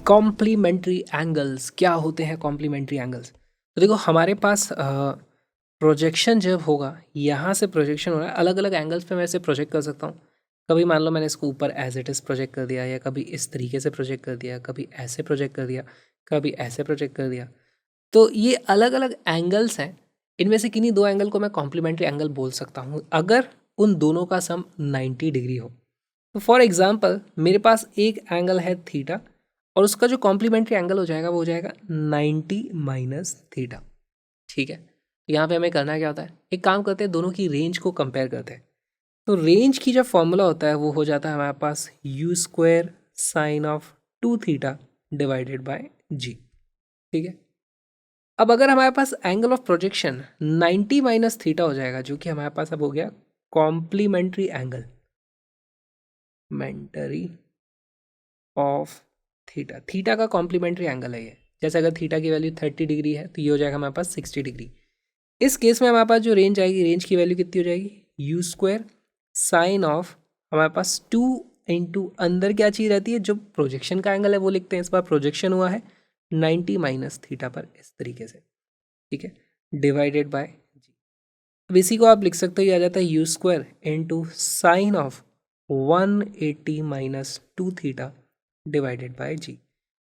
Complementary angles क्या होते हैं? कॉम्प्लीमेंट्री एंगल्स, तो देखो हमारे पास प्रोजेक्शन जब होगा, यहाँ से प्रोजेक्शन हो रहा है, अलग अलग एंगल्स पे मैं इसे प्रोजेक्ट कर सकता हूँ। कभी मान लो मैंने इसको ऊपर एज इट इज़ प्रोजेक्ट कर दिया, या कभी इस तरीके से प्रोजेक्ट कर दिया, कभी ऐसे प्रोजेक्ट कर दिया, कभी ऐसे प्रोजेक्ट कर दिया। तो ये अलग अलग एंगल्स हैं। इनमें से किन्हीं दो एंगल को मैं कॉम्प्लीमेंट्री एंगल बोल सकता हूँ अगर उन दोनों का सम 90 डिग्री हो। तो फॉर एग्जाम्पल मेरे पास एक एंगल है थीटा, और उसका जो कॉम्प्लीमेंट्री एंगल हो जाएगा वो हो जाएगा 90 माइनस थीटा। ठीक है, तो यहाँ पे हमें करना क्या होता है, एक काम करते हैं, दोनों की रेंज को कंपेयर करते हैं। तो रेंज की जो फॉर्मूला होता है वो हो जाता है हमारे पास u square sine of 2 theta divided by g. ठीक है, अब अगर हमारे पास angle of projection 90 minus theta हो जाएगा, जो कि हमारे पास अब हो गया कॉम्प्लीमेंट्री एंगल मेंटरी ऑफ थीटा। थीटा का कॉम्प्लीमेंट्री एंगल है ये। जैसे अगर थीटा की वैल्यू 30 डिग्री है तो ये हो जाएगा हमारे पास 60 डिग्री। इस केस में हमारे पास जो रेंज आएगी, रेंज की वैल्यू कितनी हो जाएगी, यू स्क्वायर साइन ऑफ हमारे पास 2 इंटू अंदर क्या चीज़ रहती है, जो प्रोजेक्शन का एंगल है वो लिखते हैं। इस बार प्रोजेक्शन हुआ है 90 माइनस थीटा पर, इस तरीके से। ठीक है, डिवाइडेड बाय जी। अब इसी को आप लिख सकते हो, ये आ जाता है u square into sine of 180 minus 2 theta divided by g.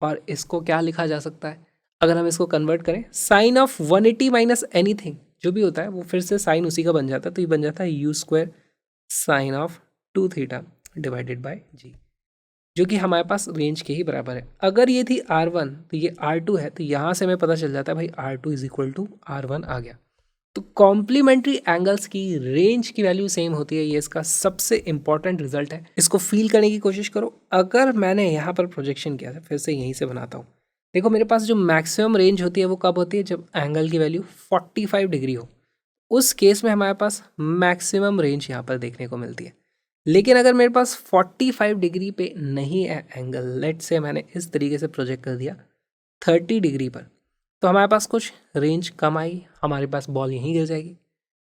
और इसको क्या लिखा जा सकता है, अगर हम इसको कन्वर्ट करें, साइन ऑफ 180 माइनस एनीथिंग जो भी होता है वो फिर से साइन उसी का बन जाता है, तो ये बन जाता है u square sine of 2 theta divided by g, जो कि हमारे पास रेंज के ही बराबर है। अगर ये थी R1 तो ये R2 है, तो यहाँ से हमें पता चल जाता है भाई R2 is equal to R1 आ गया। तो कॉम्प्लीमेंट्री एंगल्स की रेंज की वैल्यू सेम होती है, ये इसका सबसे इंपॉर्टेंट रिजल्ट है। इसको फील करने की कोशिश करो। अगर मैंने यहाँ पर प्रोजेक्शन किया था, फिर से यहीं से बनाता हूँ, देखो मेरे पास जो मैक्सिमम रेंज होती है वो कब होती है, जब एंगल की वैल्यू 45 डिग्री हो। उस केस में हमारे पास मैक्सिमम रेंज यहाँ पर देखने को मिलती है। लेकिन अगर मेरे पास 45 डिग्री पे नहीं है एंगल, लेट से मैंने इस तरीके से प्रोजेक्ट कर दिया 30 डिग्री पर, तो हमारे पास कुछ रेंज कम आई, हमारे पास बॉल यहीं गिर जाएगी।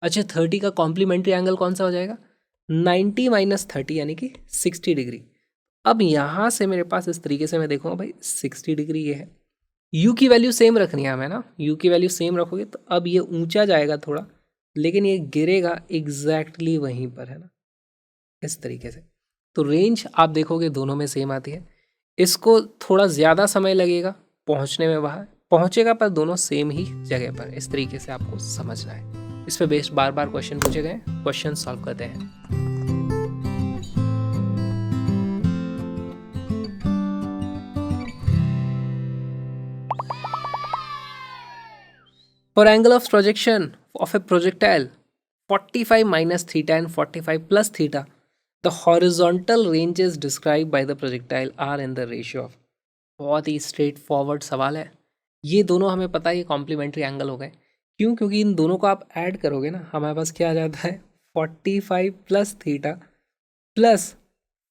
अच्छा, 30 का कॉम्प्लीमेंट्री एंगल कौन सा हो जाएगा, 90 माइनस 30 यानी कि 60 डिग्री। अब यहाँ से मेरे पास इस तरीके से मैं देखूँगा भाई 60 डिग्री ये है, यू की वैल्यू सेम रखनी है हमें ना, यू की वैल्यू सेम रखोगे तो अब ये ऊंचा जाएगा थोड़ा, लेकिन ये गिरेगा एग्जैक्टली वहीं पर, है ना, इस तरीके से। तो रेंज आप देखोगे दोनों में सेम आती है। इसको थोड़ा ज़्यादा समय लगेगा पहुंचने में, वहाँ पहुंचेगा पर दोनों सेम ही जगह पर। इस तरीके से आपको समझना है। इस पे बेस्ड बार बार क्वेश्चन पूछे गए, क्वेश्चन सॉल्व करते हैं। For angle of projection of a projectile 45 minus theta and 45 plus theta, the horizontal ranges described by the projectile are in the ratio of। बहुत ही स्ट्रेट फॉरवर्ड सवाल है। ये दोनों हमें पता है ये कॉम्प्लीमेंट्री एंगल हो गए। क्यों? क्योंकि इन दोनों को आप ऐड करोगे ना, हमारे पास क्या आ जाता है 45 plus theta plus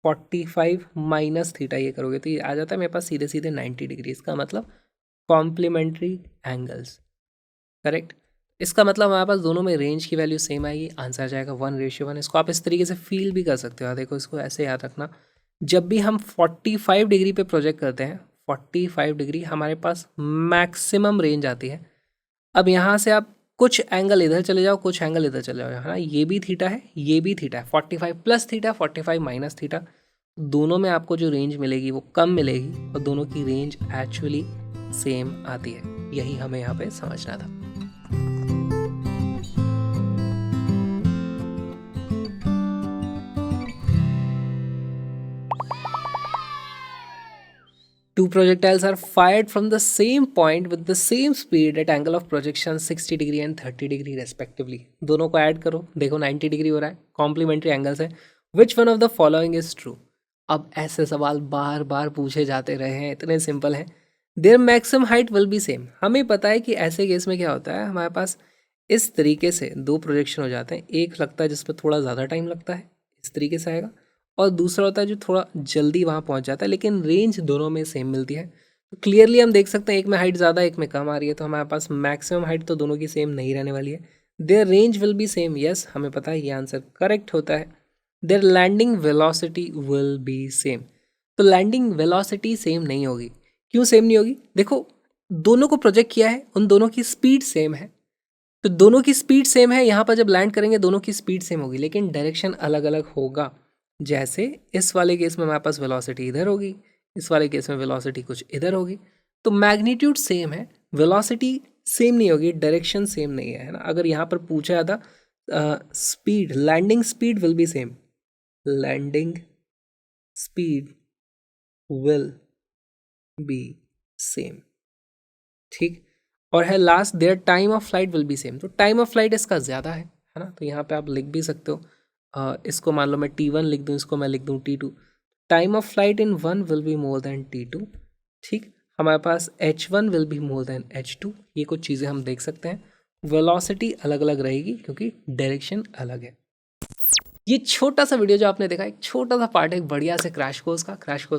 45 minus theta, ये करोगे तो ये आ जाता है मेरे पास सीधे सीधे 90 डिग्री। इसका मतलब कॉम्प्लीमेंट्री एंगल्स, करेक्ट। इसका मतलब हमारे पास दोनों में रेंज की वैल्यू सेम आएगी, आंसर आ जाएगा 1:1। इसको आप इस तरीके से फील भी कर सकते हो। देखो इसको ऐसे याद रखना, जब भी हम 45 डिग्री पे प्रोजेक्ट करते हैं, 45 डिग्री हमारे पास मैक्सिमम रेंज आती है। अब यहाँ से आप कुछ एंगल इधर चले जाओ, कुछ एंगल इधर चले जाओ, है ना, ये भी थीटा है, ये भी थीटा है। 45 प्लस थीटा, 45 माइनस थीटा, दोनों में आपको जो रेंज मिलेगी वो कम मिलेगी, और दोनों की रेंज एक्चुअली सेम आती है। यही हमें यहाँ पे समझना था। Two projectiles are fired from the same point with the same speed at angle of projection 60 degree and 30 degree respectively। दोनों को ऐड करो, देखो 90 डिग्री हो रहा है, कॉम्प्लीमेंट्री एंगल्स है। Which one of the following is true? अब ऐसे सवाल बार बार पूछे जाते रहे हैं, इतने सिंपल हैं। Their maximum height will be same। हमें पता है कि ऐसे केस में क्या होता है, हमारे पास इस तरीके से दो प्रोजेक्शन हो जाते हैं। एक लगता है जिसमें थोड़ा ज़्यादा टाइम लगता है, इस तरीके से आएगा, और दूसरा होता है जो थोड़ा जल्दी वहाँ पहुँच जाता है, लेकिन रेंज दोनों में सेम मिलती है। तो क्लियरली हम देख सकते हैं एक में हाइट ज़्यादा, एक में कम आ रही है, तो हमारे पास मैक्सिमम हाइट तो दोनों की सेम नहीं रहने वाली है। Their range will be same, yes हमें पता है, ये आंसर करेक्ट होता है। Their landing velocity will be same, तो लैंडिंग वेलोसिटी सेम नहीं होगी, क्यों सेम नहीं होगी? देखो दोनों को प्रोजेक्ट किया है, उन दोनों की स्पीड सेम है, तो दोनों की स्पीड सेम है, यहाँ पर जब लैंड करेंगे दोनों की स्पीड सेम होगी, लेकिन डायरेक्शन अलग अलग होगा। जैसे इस वाले केस में हमारे पास वेलोसिटी इधर होगी, इस वाले केस में वेलोसिटी कुछ इधर होगी, तो मैग्नीट्यूड सेम है, वेलोसिटी सेम नहीं होगी, डायरेक्शन सेम नहीं है ना। अगर यहाँ पर पूछा था speed, landing speed will be same, landing speed will be same, ठीक। और है last, their time of flight will be same, तो टाइम ऑफ फ्लाइट इसका ज़्यादा है ना, तो यहाँ पे आप लिख भी सकते हो, इसको मान लो मैं T1 लिख दूँ, इसको मैं लिख दूँ T2, time of flight in 1 will be more than T2, ठीक। हमारे पास H1 will be more than H2, ये कुछ चीज़ें हम देख सकते हैं। वेलोसिटी अलग अलग रहेगी क्योंकि डायरेक्शन अलग है। ये छोटा सा वीडियो जो आपने देखा, एक छोटा सा पार्ट है बढ़िया से क्रैश कोर्स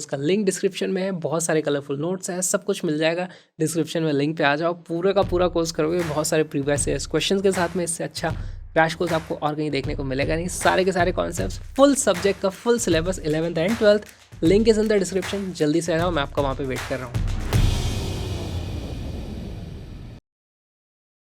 का लिंक डिस्क्रिप्शन में है, बहुत सारे कलरफुल नोट्स हैं, सब कुछ मिल जाएगा डिस्क्रिप्शन में, लिंक पे आ जाओ, पूरे का पूरा कोर्स करोगे बहुत सारे प्रीवियस क्वेश्चन के साथ में। इससे अच्छा क्रैश कोर्स आपको और कहीं देखने को मिलेगा नहीं। सारे के सारे कॉन्सेप्ट्स, फुल सब्जेक्ट का full syllabus 11th and 12th, link is in the description, जल्दी से आ जाओ, मैं आपका वहाँ पे वेट कर रहा हूँ।